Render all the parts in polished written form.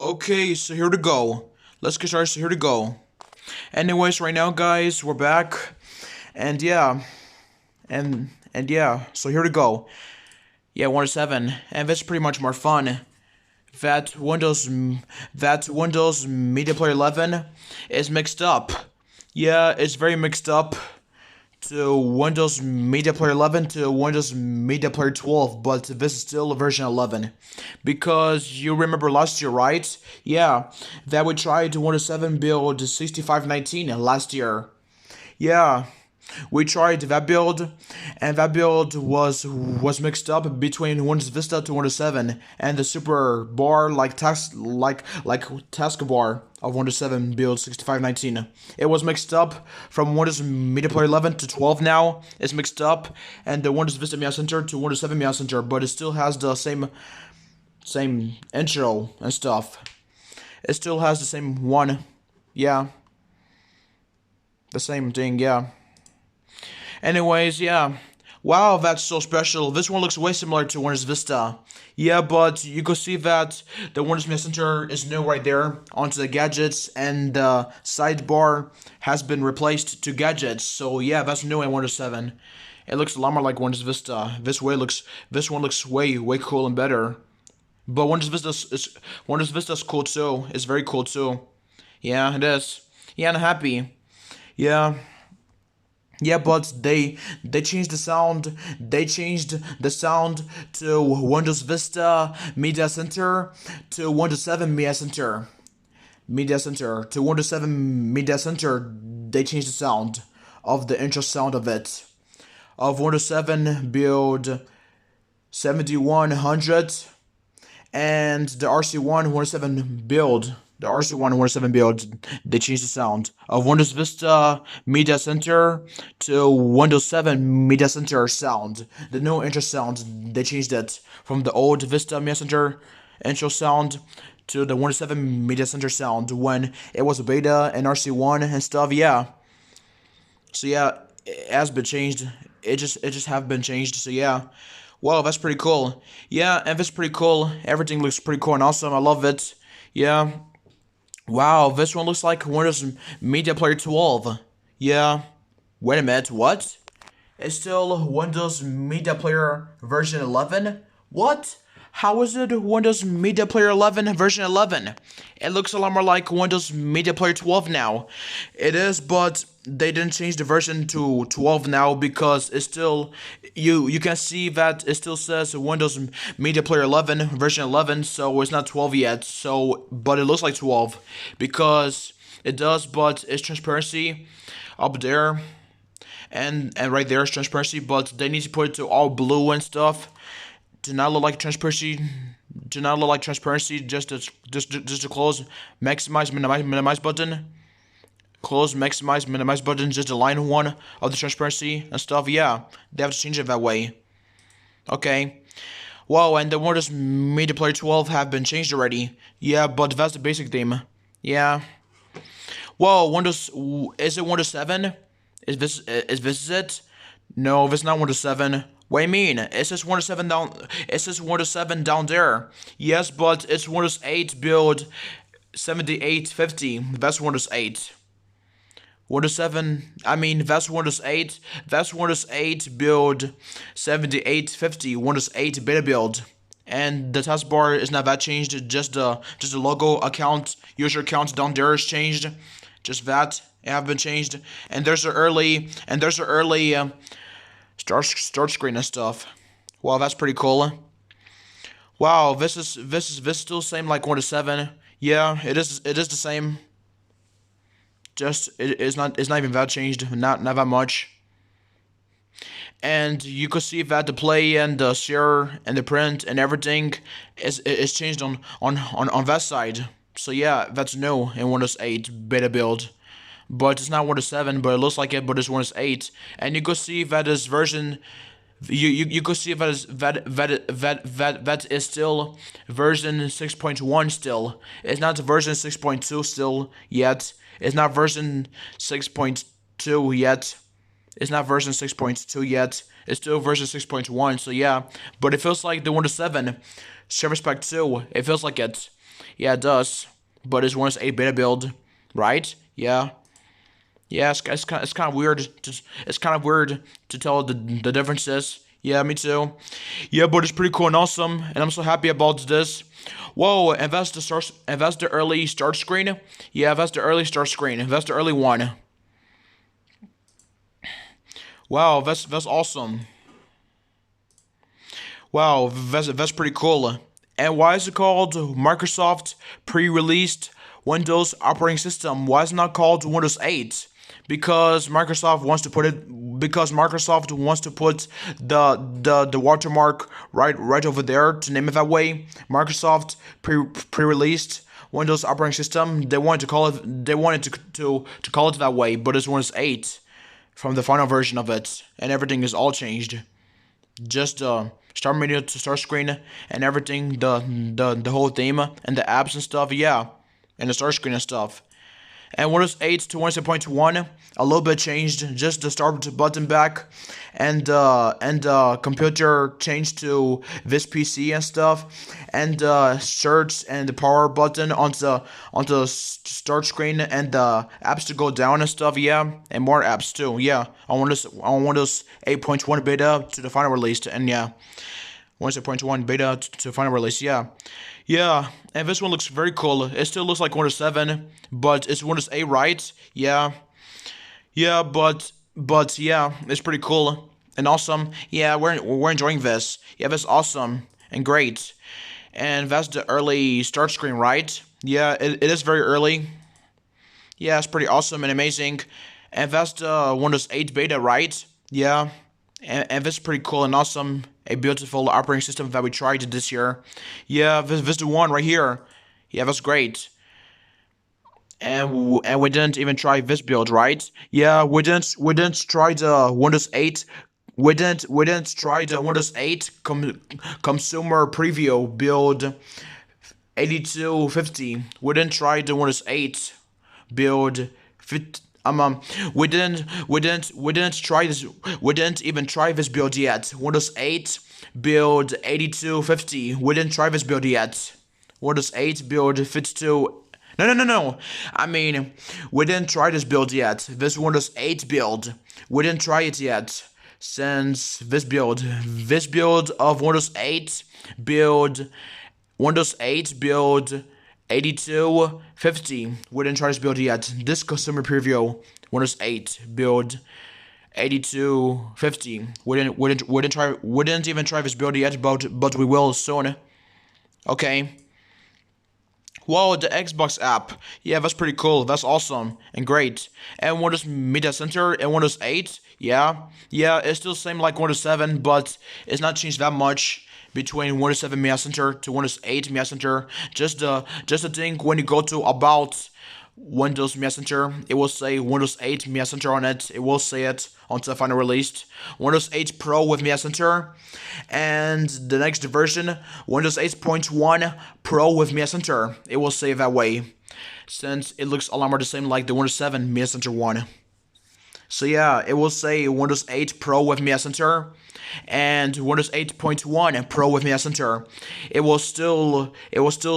Okay, so here to go. Let's get started. So here to go. Anyways, right now, guys, we're back, and yeah, and yeah. So here to go. Yeah, 1 to 7, and that's pretty much more fun. That Windows, that Windows Media Player 11 is mixed up. Yeah, it's very mixed up to Windows Media Player 11 to Windows Media Player 12, but this is still version 11. Because you remember last year, right? Yeah, that we tried Windows 7 build 6519 last year. Yeah, we tried that build, and that build was mixed up between Windows Vista to Windows 7 and the super bar like taskbar of Windows 7 build 6519. It was mixed up from Windows Media Player 11 to 12 now. It's mixed up, and the Windows Vista Media Center to Windows 7 Media Center, but it still has the same intro and stuff. It still has the same one. Yeah, the same thing. Yeah. Anyways, yeah. Wow, that's so special. This one looks way similar to Windows Vista. Yeah, but you can see that the Windows Messenger is new right there onto the gadgets, and the sidebar has been replaced to gadgets. So yeah, that's new in Windows 7. It looks a lot more like Windows Vista. This one looks way cool and better. But Windows Vista's cool too. It's very cool too. Yeah, it is. Yeah, I'm happy. Yeah. Yeah, but they changed the sound. They changed the sound to Windows Vista Media Center to Windows 7 Media Center. Media Center to Windows 7 Media Center. They changed the sound of the intro sound of it. Of Windows 7 build 7100 and the RC1 Windows 7 build. The RC1 Windows 7 build, they changed the sound of Windows Vista Media Center to Windows 7 Media Center sound. The new intro sound, they changed it from the old Vista Media Center intro sound to the Windows 7 Media Center sound when it was a beta and RC1 and stuff. Yeah. So yeah, it has been changed. It just have been changed. So yeah. Wow, that's pretty cool. Yeah, and that's pretty cool. Everything looks pretty cool and awesome. I love it. Yeah. Wow, this one looks like Windows Media Player 12. Yeah. Wait a minute, what? It's still Windows Media Player version 11? What? How is it Windows Media Player 11 version 11? It looks a lot more like Windows Media Player 12 now. It is, but they didn't change the version to 12 now because it's still you can see that it still says Windows Media Player 11 version 11, so it's not 12 yet. So, but it looks like 12 because it does, but it's transparency up there and right there is transparency, but they need to put it to all blue and stuff to not look like transparency. To not look like transparency, just to close, maximize, minimize button. Close, maximize, minimize button, just the line one of the transparency and stuff. Yeah, they have to change it that way. Okay. Wow, and the Windows Media Player 12 have been changed already. Yeah, but that's the basic theme. Yeah. Whoa, Windows, is it Windows 7? Is this it? No, this is not Windows 7. What do you mean? It says Windows 7 down. It says Windows 7 down there. Yes, but it's Windows 8 build 7850. That's Windows 8. Windows 7. I mean, that's Windows 8. That's Windows 8 build 7850. Windows 8 beta build. And the taskbar is not that changed. Just the logo account, user account down there is changed. Just that it have been changed. And there's a early start screen and stuff. Wow, that's pretty cool. Wow, this is still same like Windows 7. Yeah, it is the same. Just it's not even that changed. Not that much. And you could see that the play and the share and the print and everything is changed on that side. So yeah, that's new in Windows 8 beta build. But it's not Windows 7, but it looks like it, but it's Windows 8. And you could see that this version you could see that is still version 6.1 still. It's not version 6.2 still yet. It's not version 6.2 yet. It's not version 6.2 yet. It's still version 6.1. So yeah, but it feels like the Windows 7 Service Pack 2. It feels like it. Yeah, it does. But it's Windows 8 beta build, right? Yeah. Yeah, it's kind of weird. It's kind of weird to tell the differences. Yeah, me too. Yeah, but it's pretty cool and awesome, and I'm so happy about this. Whoa, invest the early start screen. Yeah, invest the early start screen. Invest the early one. Wow, that's awesome. Wow, that's pretty cool. And why is it called Microsoft pre-released Windows operating system? Why is it not called Windows 8? Because Microsoft wants to put it because Microsoft wants to put the watermark right over there to name it that way. Microsoft pre-released Windows operating system. They wanted to call it that way, but it's Windows 8 from the final version of it, and everything is all changed. Just start menu to start screen and everything, the whole theme and the apps and stuff, yeah, and the start screen and stuff. And Windows 8 to Windows 8.1, a little bit changed, just the start button back, and computer changed to this PC and stuff, and search and the power button onto start screen, and the apps to go down and stuff, yeah, and more apps too, yeah. On Windows 8.1 beta to the final release, and yeah. Windows 8.1 beta to final release, yeah. Yeah, and this one looks very cool. It still looks like Windows 7, but it's Windows 8, right? Yeah. Yeah, but yeah, it's pretty cool and awesome. Yeah, we're enjoying this. Yeah, that's awesome and great. And that's the early start screen, right? Yeah, it is very early. Yeah, it's pretty awesome and amazing. And that's the Windows 8 beta, right? Yeah. And this is pretty cool and awesome. A beautiful operating system that we tried this year. Yeah, this the one right here. Yeah, that's great. And we didn't even try this build, right? Yeah, we didn't try the Windows 8. We didn't try the Windows 8 consumer preview build 8250. We didn't try the Windows 8 build 50. We didn't try this. We didn't even try this build yet. Windows 8 build 8250. We didn't try this build yet. Windows 8 build 52. No. I mean, we didn't try this build yet. This Windows 8 build. We didn't try it yet. Since this build of Windows 8 build, Windows 8 build 8250. We didn't try this build yet. This consumer preview, Windows 8 build 8250. We didn't even try this build yet, but we will soon. Okay. Whoa, the Xbox app. Yeah, that's pretty cool. That's awesome and great. And Windows Media Center and Windows 8. Yeah, it's still the same like Windows 7, but it's not changed that much between Windows 7 Media Center to Windows 8 Media Center. Just the thing when you go to about Windows Media Center, it will say Windows 8 Media Center on it. It will say it until finally released. Windows 8 Pro with Media Center, and the next version, Windows 8.1 Pro with Media Center. It will say that way, since it looks a lot more the same like the Windows 7 Media Center one. So yeah, it will say Windows 8 Pro with Media Center and Windows 8.1 Pro with Media Center. It will still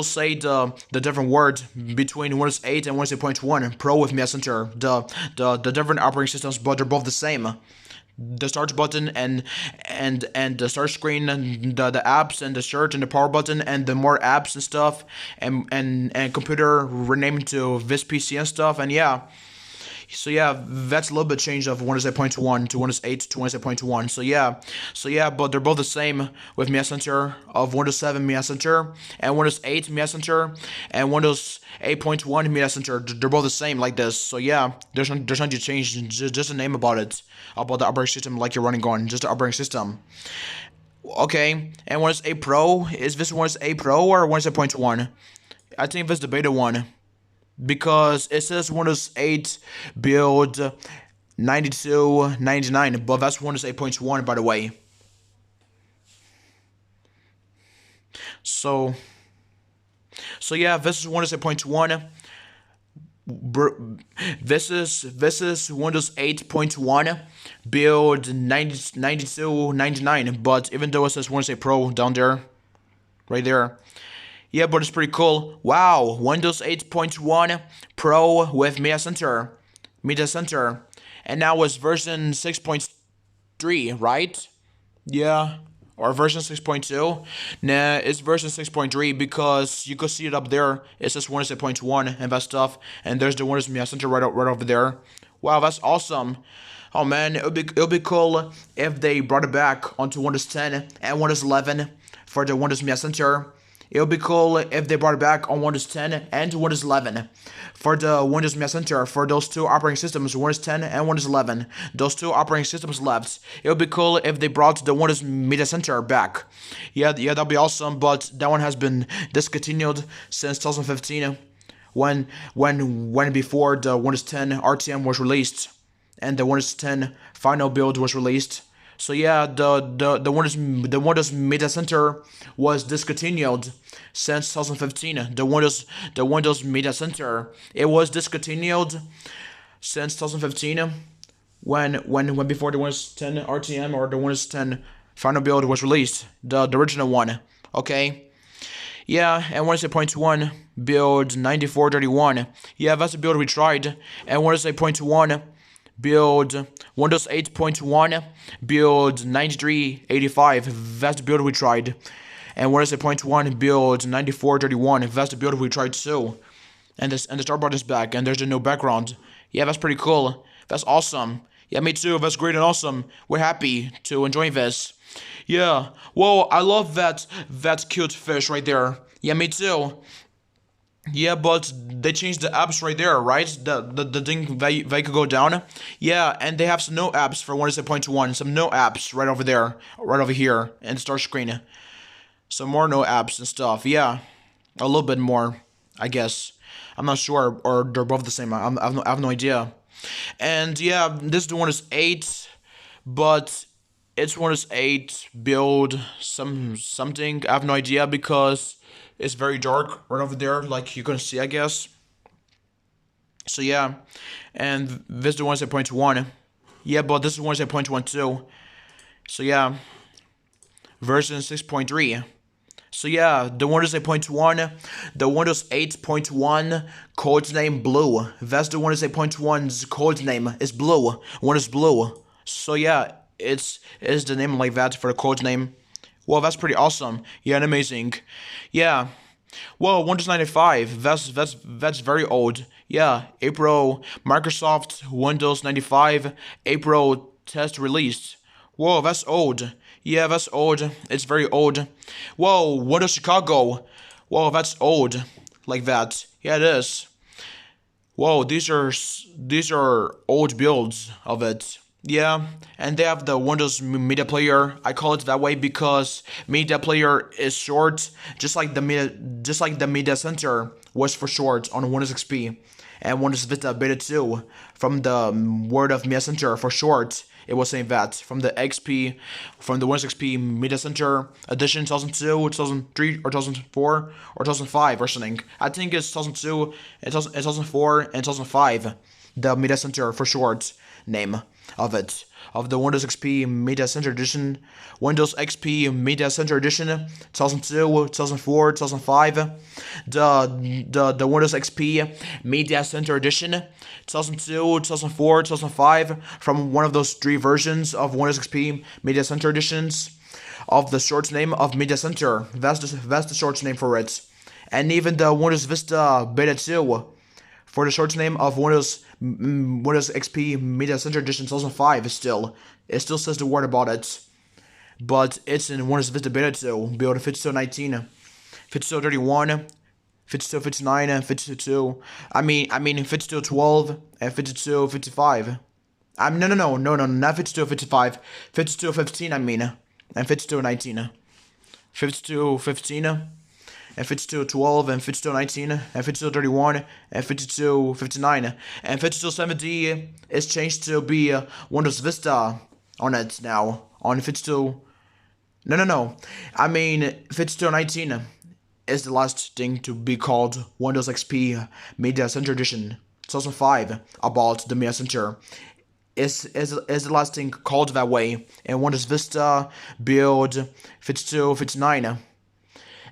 say the different word between Windows 8 and Windows 8.1 Pro with Media Center. The different operating systems, but they're both the same. The start button and the start screen, and the apps and the search and the power button and the more apps and stuff, and computer renamed to this PC and stuff, and yeah. So yeah, that's a little bit change of Windows 8.1 to Windows 8 to Windows 8.1. So yeah, but they're both the same with Media Center of Windows 7 Media Center and Windows 8 Media Center and Windows 8.1 Media Center. They're both the same like this. So yeah, there's nothing to change. Just a name about it, about the operating system like you're running on, just the operating system. Okay, and Windows 8 Pro, is this Windows 8 Pro or Windows 8.1? I think this is the beta one, because it says Windows 8 build 9299, but that's Windows 8.1, by the way. So yeah, this is Windows 8.1. This is Windows 8.1 build 9299, but even though it says Windows 8 Pro down there, right there, Yeah, but it's pretty cool. Wow, Windows 8.1 Pro with Media Center. Media Center. And now it's version 6.3, right? Yeah. Or version 6.2? Nah, it's version 6.3 because you could see it up there. It says Windows 8.1 and that stuff. And there's the Windows Media Center right over there. Wow, that's awesome. Oh man, it would be cool if they brought it back onto Windows 10 and Windows 11 for the Windows Media Center. It would be cool if they brought it back on Windows 10 and Windows 11 for the Windows Media Center for those two operating systems, Windows 10 and Windows 11. Those two operating systems left. It would be cool if they brought the Windows Media Center back. Yeah, that'd be awesome. But that one has been discontinued since 2015, when before the Windows 10 RTM was released and the Windows 10 final build was released. So yeah, the Windows Media Center was discontinued since 2015. The Windows Media Center, it was discontinued since 2015 when before the Windows 10 RTM or the Windows 10 final build was released, the original one. Okay. Yeah, and Windows 8.1 build 9431. Yeah, that's the build we tried. And Windows 8.1 build Windows 8.1 build 9385. That's the build we tried. And Windows 8.1 build 9431. That's the build we tried too. And the start button is back, and there's a new background. Yeah, that's pretty cool. That's awesome. Yeah, me too. That's great and awesome. We're happy to enjoy this. Yeah. Whoa, I love that cute fish right there. Yeah, me too. Yeah, but they changed the apps right there, right? The thing they could go down. Yeah, and they have some no apps for Windows 8.1. Some no apps right over there, right over here in the start screen. Some more no apps and stuff. Yeah, a little bit more, I guess. I'm not sure, or they're both the same. I have no idea. And yeah, this is the Windows 8, but it's Windows 8 build something. I have no idea because it's very dark right over there, like you can see, I guess. So yeah, and this is the Windows 8.1. Yeah, but this is Windows 8.1 too. So yeah, version 6.3. So yeah, the Windows 8.1, the Windows 8.1 codename Blue. That's the Windows 8.1's codename is Blue. Windows Blue. So yeah, it's the name like that for the codename. Well, that's pretty awesome. Yeah, and amazing. Yeah. Well, Windows 95. That's very old. Yeah, April Microsoft Windows 95 April test released. Whoa, that's old. Yeah, that's old. It's very old. Whoa, Windows Chicago. Whoa, that's old. Like that. Yeah, it is. Whoa, these are old builds of it. Yeah, and they have the Windows Media Player. I call it that way because Media Player is short, just like the Media Center was for short on Windows XP and Windows Vista Beta 2. From the word of Media Center for short, it was saying that from the Windows XP Media Center Edition 2002, 2003, or 2004, or 2005 or something. I think it's 2002, 2004, and 2005. The Media Center for short name of it, of the Windows XP Media Center Edition, Windows XP Media Center Edition 2002, 2004, 2005, the Windows XP Media Center Edition 2002, 2004, 2005, from one of those three versions of Windows XP Media Center Editions, of the short name of Media Center. That's the short name for it. And even the Windows Vista Beta 2 for the short name of Windows XP Media Center Edition 2005 it still says the word about it, but it's in Windows Vista Beta 2 build 5219, 5231, 5259, and 52. I mean 5212 and 5255. No, not 5255, 5215. I mean, and 5219, 5215. And 5212 and 5219 and 5231 and 5259 and 5270 is changed to be Windows Vista on it now on 52. No. I mean 5219 is the last thing to be called Windows XP Media Center Edition 2005 about the Media Center. Is the last thing called that way, and Windows Vista build 5259.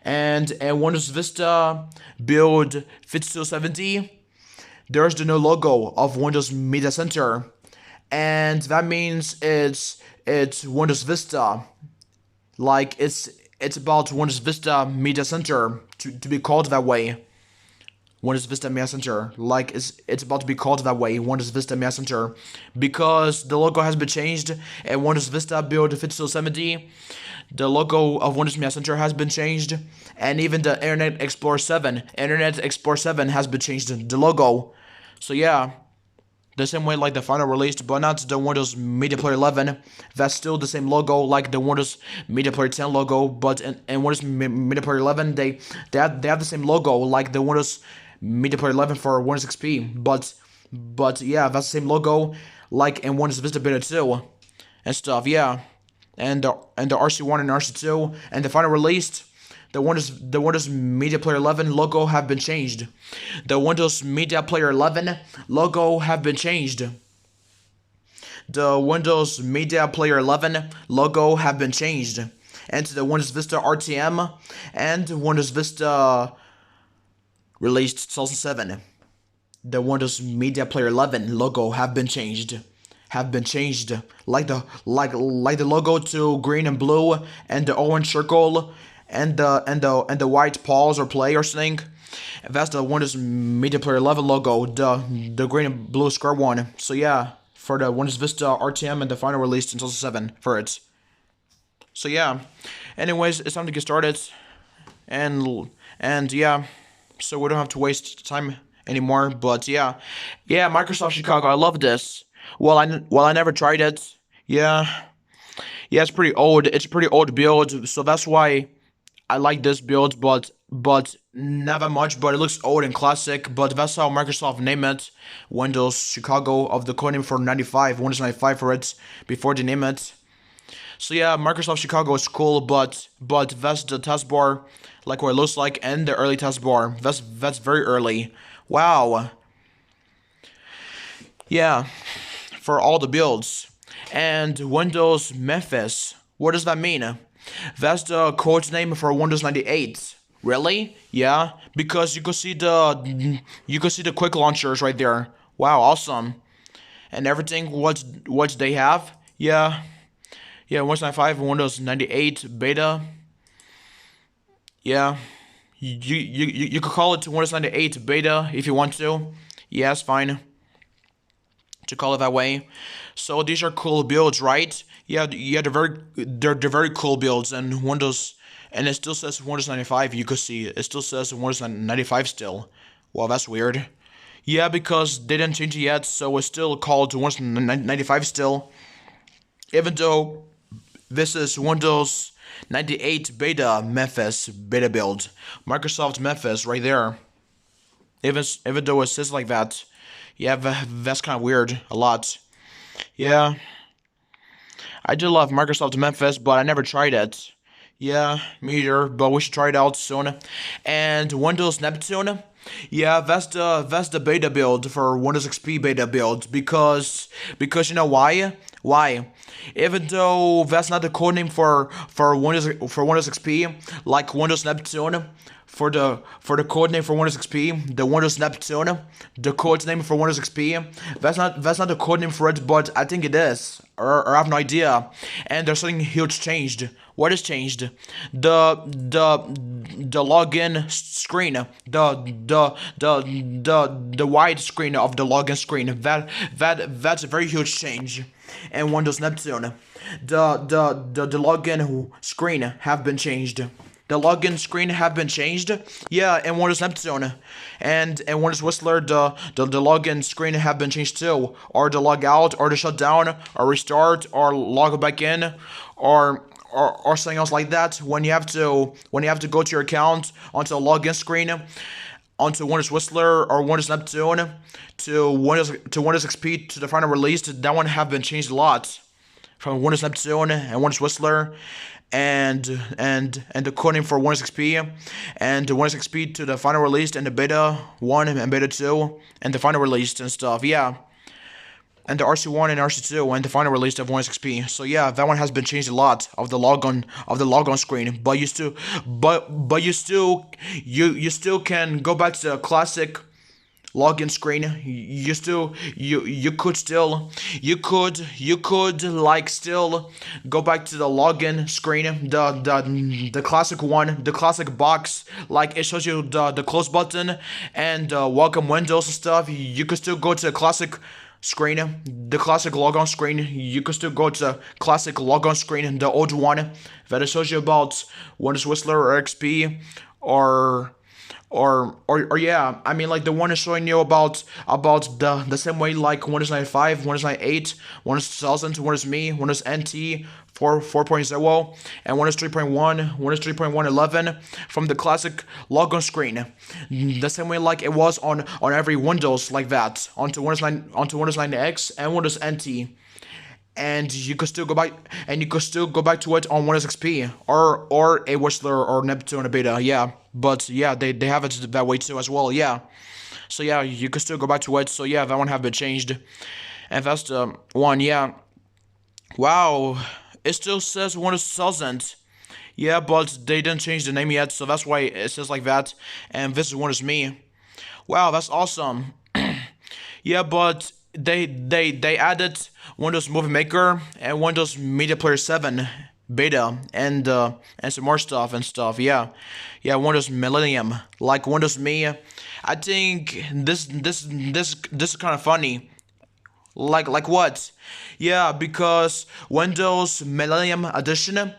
and Windows Vista build 5270, there's the new logo of Windows Media Center, and that means it's Windows Vista. Like it's about Windows Vista Media Center to be called that way. Windows Vista Media Center. Like it's about to be called that way, Windows Vista Media Center, because the logo has been changed and Windows Vista build 5270. The logo of Windows Media Center has been changed, and even the Internet Explorer 7 has been changed, the logo. So yeah, the same way like the final release, but not the Windows Media Player 11. That's still the same logo like the Windows Media Player 10 logo, but in Windows Media Player 11, they have the same logo like the Windows Media Player 11 for Windows XP. But yeah, that's the same logo like in Windows Vista Beta 2 and stuff. Yeah, and the RC1 and RC2 and the final release. The Windows Media Player 11 logo have been changed. The Windows Media Player 11 logo have been changed. The Windows Media Player 11 logo have been changed. And to the Windows Vista RTM and Windows Vista released 2007. The Windows Media Player 11 logo have been changed. Like the logo to green and blue and the orange circle and the white pause or play or something. That's the Windows Media Player 11 logo, the green and blue square one. So yeah, for the Windows Vista RTM and the final release in 2007 for it. So yeah, anyways, it's time to get started, and yeah, so we don't have to waste time anymore. But yeah, Microsoft Chicago, I love this. I never tried it. Yeah, it's pretty old. It's a pretty old build, so that's why I like this build, but not that much. But it looks old and classic. But that's how Microsoft named it, Windows Chicago, of the codename for 95, Windows 95 for it before they name it. So yeah, Microsoft Chicago is cool, but that's the taskbar, like what it looks like, and the early taskbar. That's very early. Wow. Yeah, for all the builds. And Windows Memphis. What does that mean? That's the code name for Windows 98. Really? Yeah, because you can see the quick launchers right there. Wow, awesome. And everything what they have? Yeah. Yeah, Windows 95, Windows 98 beta. Yeah. You could call it Windows 98 beta if you want to. Yeah, it's fine to call it that way. So these are cool builds, right? Yeah, they're very cool builds, and Windows, and it still says Windows 95. You could see it still says Windows 95 still. Well, that's weird. Yeah, because they didn't change it yet, so it's still called Windows 95 still. Even though this is Windows 98 beta Memphis beta build, Microsoft Memphis right there. Even though it says like that. Yeah, that's kind of weird. A lot. Yeah. I do love Microsoft Memphis, but I never tried it. Yeah, me either, but we should try it out soon. And Windows Neptune. Yeah, that's the beta build for Windows XP beta build, because you know why? Why? Even though that's not the codename for Windows XP, like Windows Neptune, for the codename for Windows XP, the Windows Neptune, the codename for Windows XP, that's not the codename for it, but I think it is, or I have no idea. And there's something huge changed. What is changed? The login screen, the wide screen of the login screen. That's a very huge change. And Windows Neptune, the login screen have been changed. The login screen have been changed. Yeah, and Windows Neptune and Windows Whistler, the login screen have been changed too. Or the log out, or the shutdown, or restart, or log back in, or something else like that. When you have to go to your account onto the login screen, onto Windows Whistler or Windows Neptune to Windows XP to the final release, that one have been changed a lot. From Windows Neptune and Windows Whistler and the codename for Windows XP and the Windows XP to the final release and the beta 1 and beta 2 and the final release and stuff. Yeah. and the RC1 and RC2 and the final release of Windows XP. So yeah, that one has been changed a lot of the logon screen, but you still can go back to the classic login screen. You could like still go back to the login screen, the classic one, the classic box, like it shows you the close button and welcome windows and stuff. You could still go to the classic screen, the classic logon screen. You could still go to classic logon screen, the old one that it shows you about Windows Whistler or XP or yeah, I mean like the one is showing you about the same way like Windows 95, Windows 98, Windows 2000, Windows Me, Windows NT 4.0, and Windows 3.1, Windows 3.111 from the classic logon screen. The same way like it was on every Windows like that, onto Windows 9X and Windows NT. And you could still go back to it on Windows XP or a Whistler or Neptune or Beta, yeah. But yeah, they have it that way too as well, yeah. So yeah, you could still go back to it. So yeah, that one have been changed, and that's the one, yeah. Wow, it still says Windows 2000. Yeah, but they didn't change the name yet, so that's why it says like that. And this is Windows Me. Wow, that's awesome. Yeah, but they added Windows Movie Maker and Windows Media Player 7 beta and some more stuff. Yeah, yeah, Windows Millennium, like Windows Me. I think this is kind of funny. Like what? Yeah, because Windows Millennium Edition,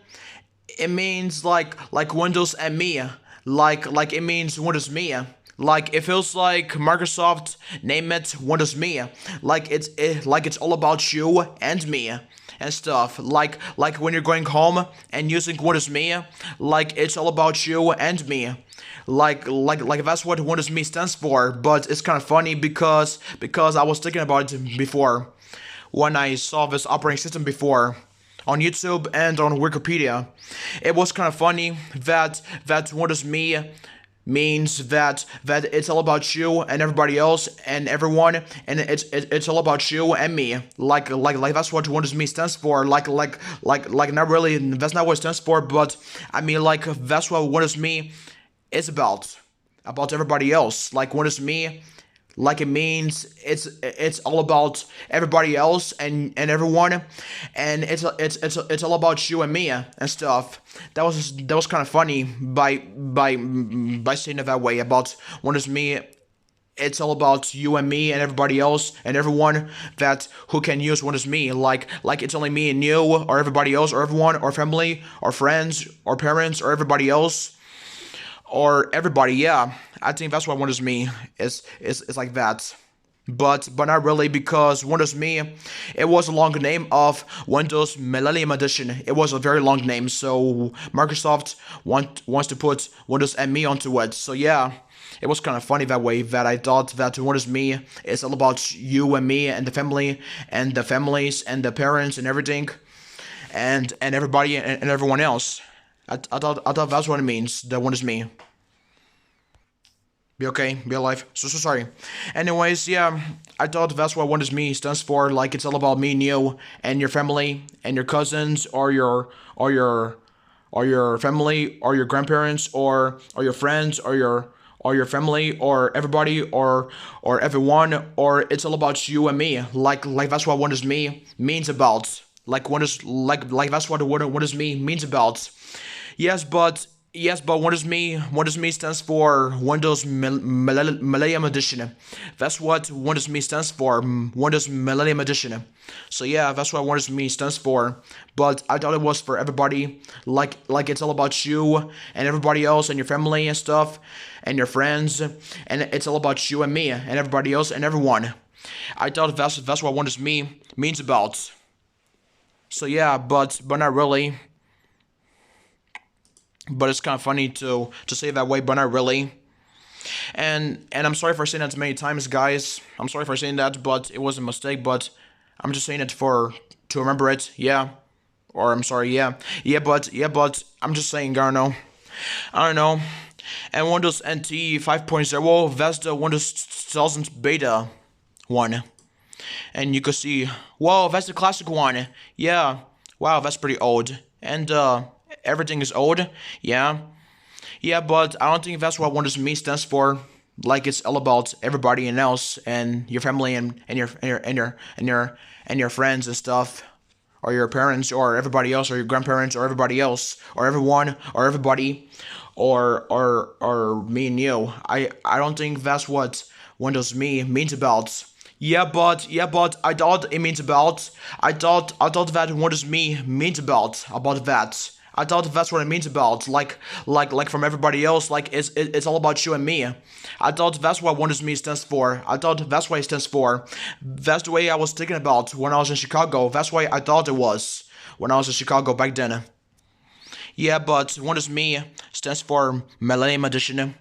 it means like Windows and Me, like it means Windows Me. Like it feels like Microsoft named it Windows Me, like it's all about you and me and stuff. Like when you're going home and using Windows Me, like it's all about you and me. Like that's what Windows Me stands for. But it's kind of funny because I was thinking about it before when I saw this operating system before on YouTube and on Wikipedia. It was kind of funny that Windows Me means that it's all about you and everybody else and everyone, and it's all about you and me. Like that's what Windows Me stands for. Like not really, that's not what it stands for, but I mean like that's what Windows Me is about everybody else. Like Windows Me, like it means it's all about everybody else and everyone, and it's all about you and me and stuff. That was kind of funny by saying it that way about Windows Me. It's all about you and me and everybody else and everyone that who can use Windows Me. Like it's only me and you or everybody else or everyone or family or friends or parents or everybody else or everybody, yeah. I think that's what Windows Me is like that. But not really, because Windows Me, it was a long name of Windows Millennium Edition. It was a very long name, so Microsoft wants to put Windows and Me onto it. So yeah, it was kind of funny that way, that I thought that Windows Me is all about you and me and the family and the families and the parents and everything and everybody and everyone else. I thought that's what it means, the Windows Me. Be okay, be alive. So sorry. Anyways, yeah, I thought that's what Windows Me stands for. Like it's all about me and you and your family and your cousins or your family or your grandparents or your friends or your family or everybody or everyone, or it's all about you and me. Like that's what Windows Me means about. Like Windows that's what Windows Me means about. Yes, but Windows Me stands for Windows Millennium Edition. That's what Windows Me stands for, Windows Millennium Edition. So yeah, that's what Windows Me stands for. But I thought it was for everybody, like it's all about you and everybody else and your family and stuff and your friends, and it's all about you and me and everybody else and everyone. I thought that's what Windows Me means about. So yeah, but not really. But it's kind of funny to say it that way, but not really. And I'm sorry for saying that many times, guys. I'm sorry for saying that, but it was a mistake. But I'm just saying it to remember it. Yeah, or I'm sorry. Yeah, but I'm just saying. I don't know. And Windows NT 5.0, that's the Windows 2000 beta one. and you could see, whoa, that's the classic one. Yeah, wow, that's pretty old, and everything is old. Yeah, yeah, but I don't think that's what Windows Me stands for. Like it's all about everybody and else and your family and your friends and stuff, or your parents or everybody else or your grandparents or everybody else or everyone or everybody or me and you. I don't think that's what Windows Me means about. Yeah, but I thought it means about. I thought that Windows Me means about that. I thought that's what it means about. Like from everybody else. Like it's all about you and me. I thought that's what Windows Me stands for. I thought that's what it stands for. That's the way I was thinking about when I was in Chicago. That's why I thought it was when I was in Chicago back then. Yeah, but Windows Me stands for Millennium Edition.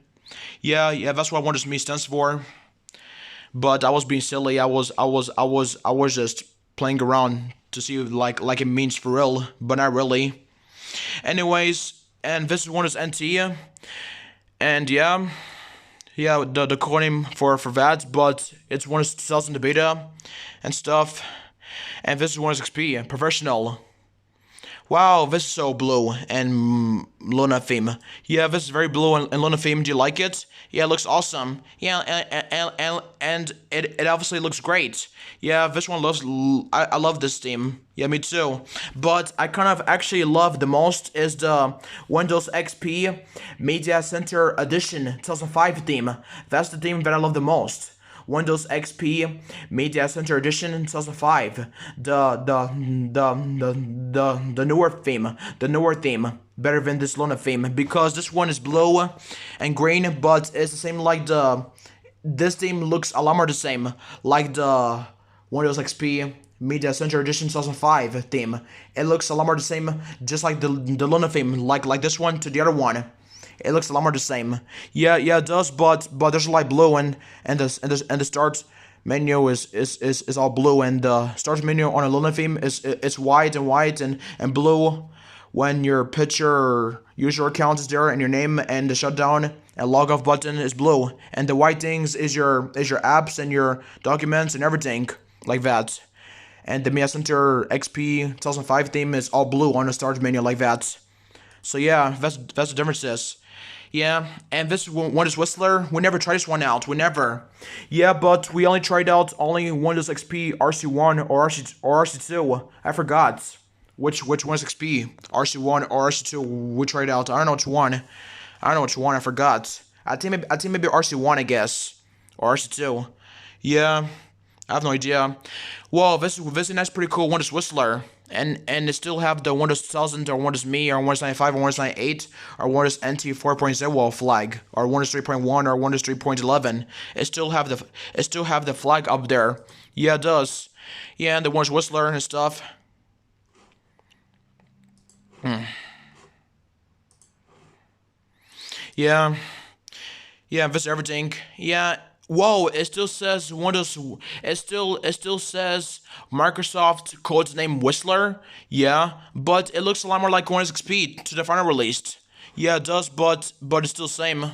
Yeah, that's what Windows Me stands for. But I was being silly. I was just playing around to see like it means for real, but not really. Anyways, and this one is NT, and yeah, the core name for that, but it's one is 2000 the beta and stuff, and this one is XP professional. Wow, this is so blue and Luna theme. Yeah, this is very blue and Luna theme. Do you like it? Yeah, it looks awesome. Yeah, and it obviously looks great. Yeah, this one looks. I love this theme. Yeah, me too. But I kind of actually love the most is the Windows XP Media Center Edition 2005 theme. That's the theme that I love the most. Windows XP Media Center Edition 2005. The newer theme, better than this Luna theme because this one is blue and green, but it's the same like the. This theme looks a lot more the same like the Windows XP Media Center Edition 2005 theme. It looks a lot more the same, just like the Luna theme, like this one to the other one. It looks a lot more the same. Yeah, it does. But there's light blue and the start menu is all blue, and the start menu on a Luna theme is white and blue. When your picture user account is there and your name and the shutdown and log off button is blue, and the white things is your apps and your documents and everything like that. And the Media Center XP 2005 theme is all blue on the start menu like that. So yeah, that's the differences. Yeah, and this one is Whistler. We never tried this one out. We never. Yeah, but we only tried out only Windows XP RC1 or RC2. I forgot which one is XP, RC1 or RC2. We tried out. I don't know which one. I forgot. I think maybe RC1. I guess or RC2. Yeah, I have no idea. Well, this is nice, pretty cool. Windows Whistler. And they still have the Windows 2000 or Windows Me or Windows 95 or Windows 98 or Windows NT 4.0 flag or Windows 3.1 or Windows 3.11. It still have the flag up there. Yeah, it does. Yeah, and the Windows Whistler and stuff. Yeah, yeah, this everything. Yeah. Whoa! It still says Windows. It still says Microsoft code name Whistler. Yeah, but it looks a lot more like Windows XP to the final release. Yeah, it does, but it's still same.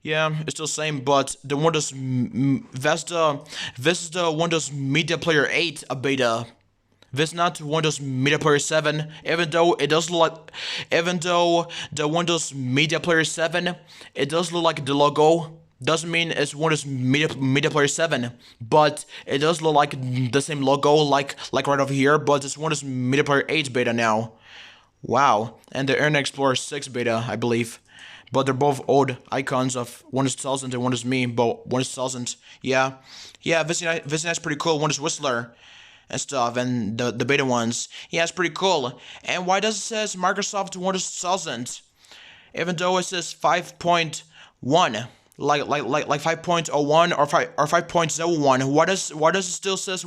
Yeah, it's still same, but the Windows Vesta. This is the Windows Media Player 8 a beta. This is not Windows Media Player 7, even though the Windows Media Player 7, it does look like the logo. Doesn't mean it's Windows Media Player 7, but it does look like the same logo, like right over here. But it's Windows Media Player 8 beta now. Wow, and the Internet Explorer 6 beta, I believe. But they're both old icons of Windows 2000 and Windows Me, but Windows 2000, yeah. Yeah, this is pretty cool, Windows Whistler and stuff, and the beta ones. Yeah, it's pretty cool. And why does it says Microsoft Windows 2000, even though it says 5.1, like 5.01 or 5.01? Why does it still says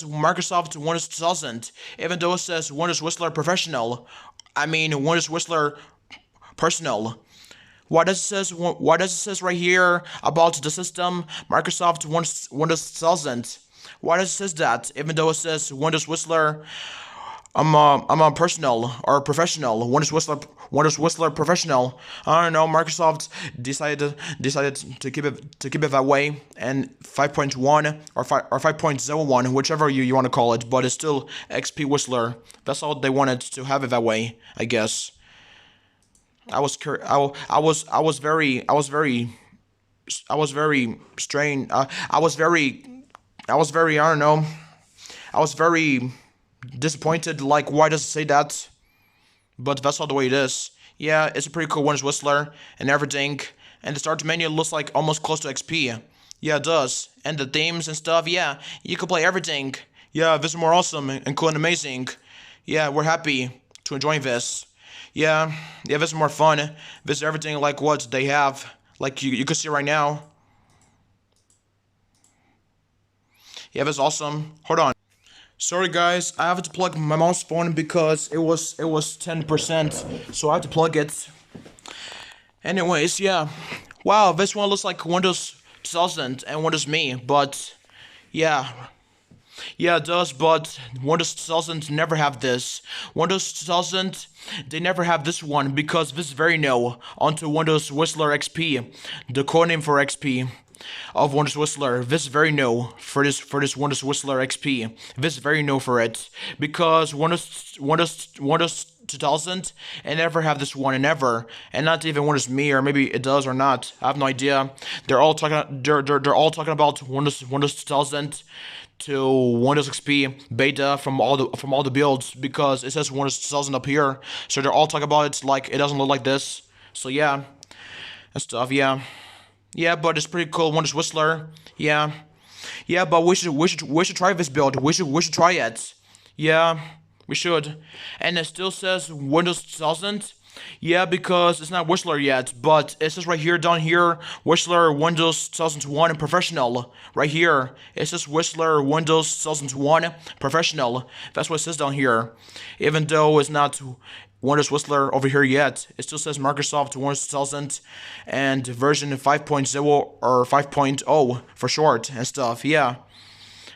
Microsoft Windows 2000, even though it says Windows Whistler Professional? I mean Windows Whistler Personal. Why does it says right here about the system Microsoft Windows 2000? Why does it says that, even though it says Windows Whistler I'm a personal or professional. Windows Whistler professional. I don't know. Microsoft decided to keep it that way, and 5.1 or 5.01, whichever you want to call it, but it's still XP Whistler. That's all they wanted to have it that way, I guess. I was very strained. I was very I don't know. I was very disappointed. Like, why does it say that? But that's all the way it is. Yeah, it's a pretty cool Windows Whistler and everything. And the start menu looks like almost close to XP. Yeah, it does. And the themes and stuff, yeah, you can play everything. Yeah, this is more awesome and cool and amazing. Yeah, we're happy to enjoy this. Yeah, this is more fun. This is everything like what they have. Like you can see right now. Yeah, that's awesome. Hold on. Sorry guys, I have to plug my mouse phone because it was 10%, so I have to plug it. Anyways, yeah. Wow, this one looks like Windows 2000 and Windows Me, but yeah. Yeah, it does, but Windows 2000 never have this. Windows 2000, they never have this one because this is very new onto Windows Whistler XP, the codename for XP of Windows Whistler. This is very new for this Windows Whistler XP. This is very new for it because Windows 2000 and never have this one and never, and not even Windows Me, or maybe it does or not. I have no idea. They're all talking about Windows 2000 to Windows XP beta from all the builds because it says Windows 2000 up here. So they're all talking about it like it doesn't look like this. So yeah, and stuff. Yeah, but it's pretty cool. Windows Whistler. Yeah, but we should try this build. We should try it. Yeah, we should. And it still says Windows 2000. Yeah, because it's not Whistler yet, but it says right here, down here, Whistler Windows 2001 Professional. Right here, it says Whistler Windows 2001 Professional. That's what it says down here. Even though it's not Windows Whistler over here yet, it still says Microsoft Windows 2000 and version 5.0 or 5.0 for short and stuff. Yeah,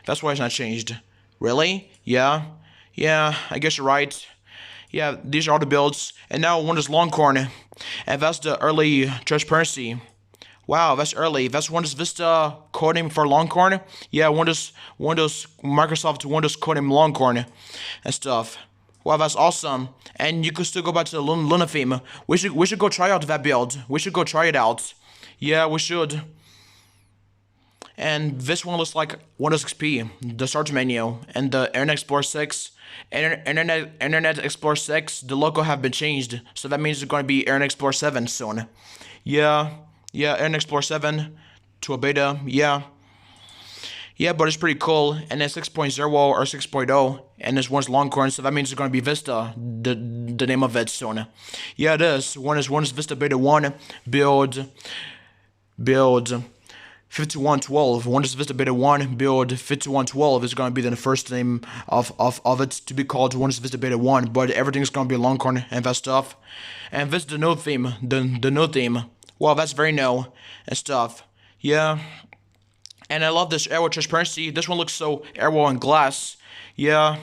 that's why it's not changed. Really? Yeah, I guess you're right. Yeah, these are all the builds. And now Windows Longhorn. And that's the early transparency. Wow, that's early. That's Windows Vista codename for Longhorn. Yeah, Microsoft Windows codename Longhorn and stuff. Wow, that's awesome. And you can still go back to the Luna theme. We should go try out that build. We should go try it out. Yeah, we should. And this one looks like Windows XP, the start menu, and the Internet Explorer 6. Internet Explorer 6, the logo have been changed, so that means it's going to be Internet Explorer 7 soon. Yeah, Internet Explorer 7 to a beta, yeah. Yeah, but it's pretty cool, and it's 6.0 or 6.0, and this one's Longhorn, so that means it's going to be Vista, the name of it soon. Yeah, it is. One is Vista Beta 1, build 5112. Windows Vista Beta 1 build 5112 is going to be the first name of it to be called Windows Vista Beta 1, but everything's going to be Longhorn and that stuff. And this is the new theme, the new theme. Well, that's very new and stuff. Yeah. And I love this airway transparency. This one looks so airway and glass. Yeah,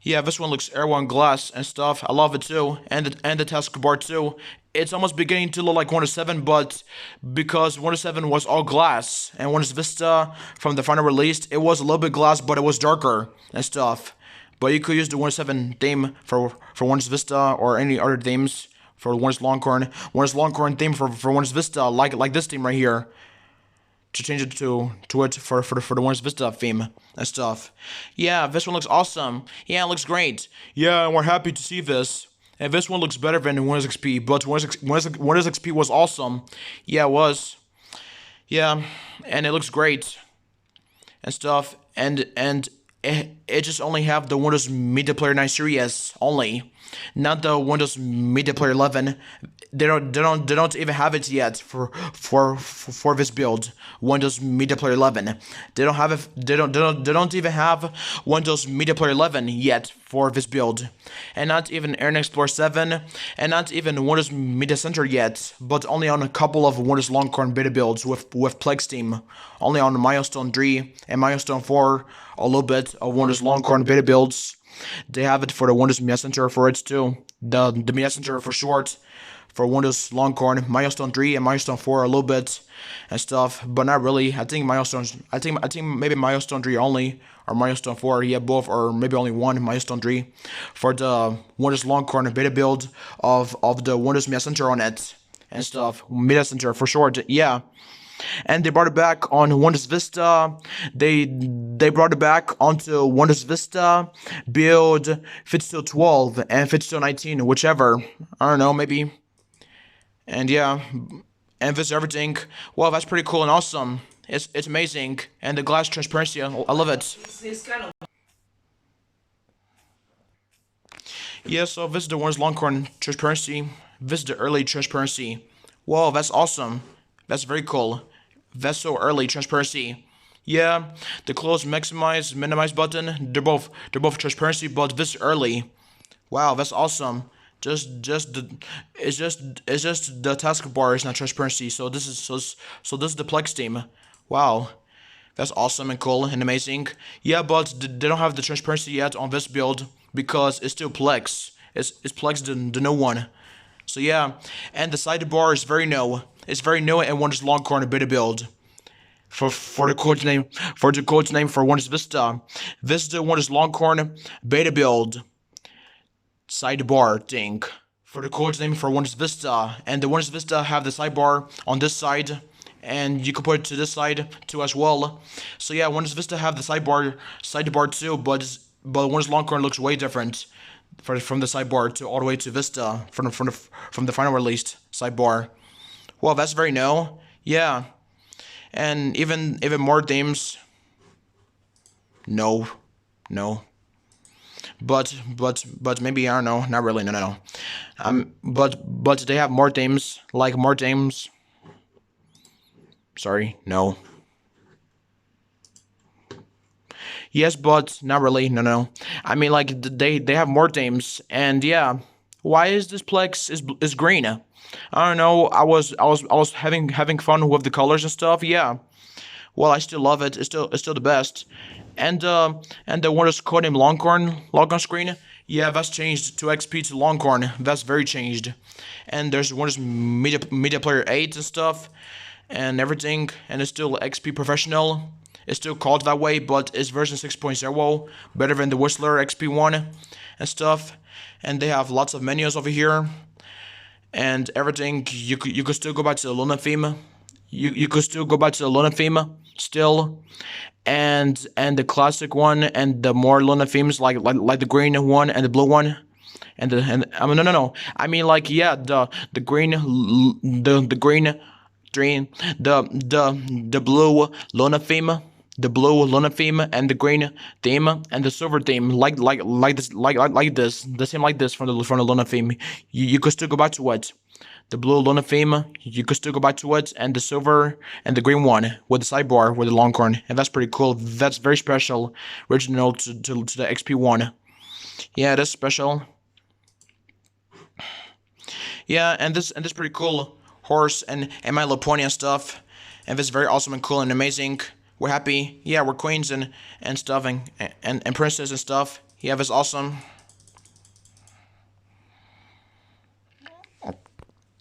this one looks airway and glass and stuff. I love it too. And the taskbar too. It's almost beginning to look like Windows 7, but because Windows 7 was all glass, and Windows Vista from the final release, it was a little bit glass, but it was darker and stuff. But you could use the Windows 7 theme for Windows Vista or any other themes for Windows Longhorn. Windows Longhorn theme for Windows Vista, like this theme right here, to change it to it for the Windows Vista theme and stuff. Yeah, this one looks awesome. Yeah, it looks great. Yeah, and we're happy to see this. And this one looks better than Windows XP, but Windows XP was awesome. Yeah, it was. Yeah, and it looks great and stuff. And it just only have the Windows Media Player 9 series only, not the Windows Media Player 11. They don't even have it yet for this build. Windows Media Player 11. They don't have it. They don't even have Windows Media Player 11 yet for this build, and not even Internet Explorer 7, and not even Windows Media Center yet. But only on a couple of Windows Longhorn beta builds with Plague Steam. Only on Milestone 3 and Milestone 4. A little bit of Windows Longhorn beta builds. They have it for the Windows Media Center for it too. The Media Center for short for Windows Longhorn, Milestone 3 and Milestone 4 a little bit and stuff, but not really. I think I think maybe Milestone 3 only or Milestone 4, yeah, both, or maybe only one Milestone 3 for the Windows Longhorn beta build of the Windows Media Center on it and stuff. Media Center for short, yeah. And they brought it back on Windows Vista. They brought it back onto Windows Vista build 5212 and 5219, whichever. I don't know, maybe. And yeah, and this everything. Well, that's pretty cool and awesome. It's amazing, and the glass transparency, I love it. Yeah, so this is the Windows Longhorn transparency. This is the early transparency. Whoa, that's awesome. That's very cool. That's so early transparency. Yeah, the close maximize minimize button. They're both transparency, but this early. Wow, that's awesome. Just the it's just the taskbar is not transparency. So this is the Plex team. Wow, that's awesome and cool and amazing. Yeah, but they don't have the transparency yet on this build because it's still Plex. It's Plex the new one. So yeah, and the sidebar is very new. It's very new and Windows Longhorn beta build. For the code name for Windows Vista. Vista Windows Longhorn beta build. Sidebar thing. For the code name for Windows Vista. And the Windows Vista have the sidebar on this side. And you can put it to this side too as well. So yeah, Windows Vista have the sidebar too, but Windows Longhorn looks way different. From the sidebar to all the way to Vista from the final released sidebar. Well, that's very new. Yeah, and even more themes. No, no. But maybe I don't know. Not really. No. But they have more themes, like more themes. Sorry, no. Yes, but not really. No. I mean, like they have more themes, and yeah. Why is this Plex is green? I don't know. I was having fun with the colors and stuff. Yeah. Well, I still love it. It's still the best. And the Windows code name Longhorn screen. Yeah, that's changed to XP to Longhorn. That's very changed. And there's Windows Media Player 8 and stuff, and everything. And it's still XP Professional. It's still called that way, but it's version 6.0, better than the Whistler XP1 and stuff. And they have lots of menus over here and everything. You could still go back to the Luna theme. You could still go back to the Luna theme still, and the classic one and the more Luna themes like the green one and the blue one. And I mean no. I mean like yeah the green the green dream the blue Luna theme. The blue Luna theme and the green theme and the silver theme, like this, the same like this from the Luna theme. You could still go back to it. The blue Luna theme, you could still go back to it, and the silver and the green one with the sidebar with the Longhorn, and that's pretty cool. That's very special, original to the XP1. Yeah, that's special. Yeah, and this pretty cool horse and My Little Pony and stuff, and this is very awesome and cool and amazing. We're happy. Yeah, we're queens and stuff and princess and stuff. Yeah, that's awesome.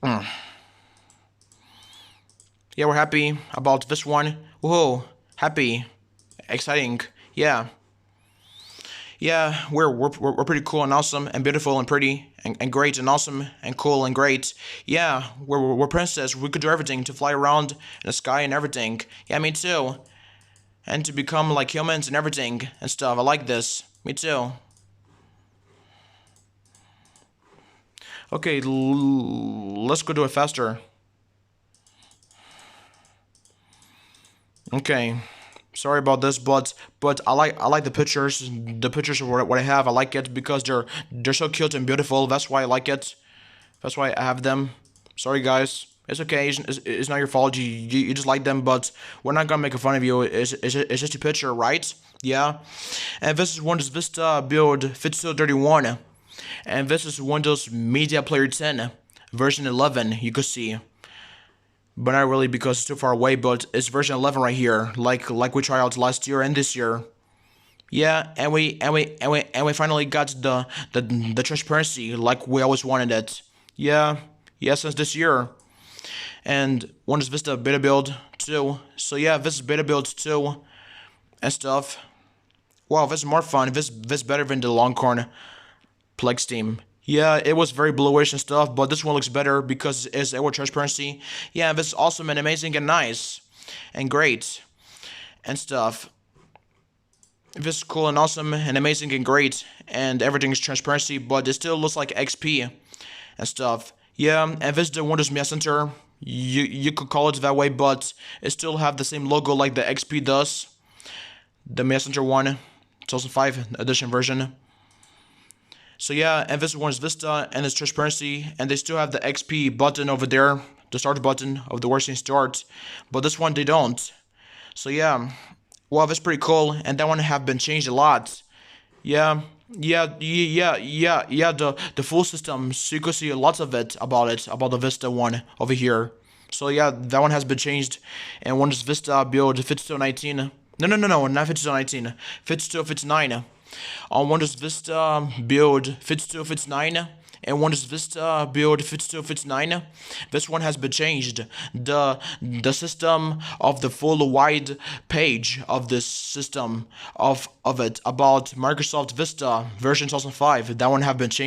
Yeah, we're happy about this one. Whoa, happy, exciting. Yeah. Yeah, we're pretty cool and awesome and beautiful and pretty and great and awesome and cool and great. Yeah, we're princess. We could do everything to fly around in the sky and everything. Yeah, me too. And to become like humans and everything and stuff. I like this. Me too. Okay, let's go do it faster. Okay. Sorry about this, but I like the pictures. The pictures of what I have. I like it because they're so cute and beautiful. That's why I like it. That's why I have them. Sorry, guys. It's okay. It's not your fault. You just like them, but we're not gonna make fun of you. It's just a picture, right? Yeah. And this is Windows Vista build 5231, and this is Windows Media Player 10 version 11. You could see, but not really because it's too far away. But it's version 11 right here, like we tried out last year and this year. Yeah, and we finally got the transparency like we always wanted it. Yeah, yeah, since this year. And Windows Vista beta build 2. So yeah, this is beta build 2 and stuff. Wow, this is more fun. This better than the Longhorn Plex team. Yeah, it was very bluish and stuff, but this one looks better because it's AOR transparency. Yeah, this is awesome and amazing and nice and great and stuff. This is cool and awesome and amazing and great and everything is transparency, but it still looks like XP and stuff. Yeah, and this is the Windows Media Center. You could call it that way, but it still have the same logo like the XP does. The Media Center one, 2005 edition version. So yeah, and this one's Vista and it's transparency, and they still have the XP button over there, the start button of the working start, but this one they don't. So yeah, well, that's pretty cool, and that one have been changed a lot. Yeah, yeah. The full system, so you could see lots of it about the Vista one over here. So yeah, that one has been changed, and Windows Vista build fits to 19. No, not fits to 19. Fits to fits 9. On Windows Vista build fits to fits 9. And Windows Vista build fits to fits 9. This one has been changed. The system of the full wide page of this system of it about Microsoft Vista version 2005. That one have been changed.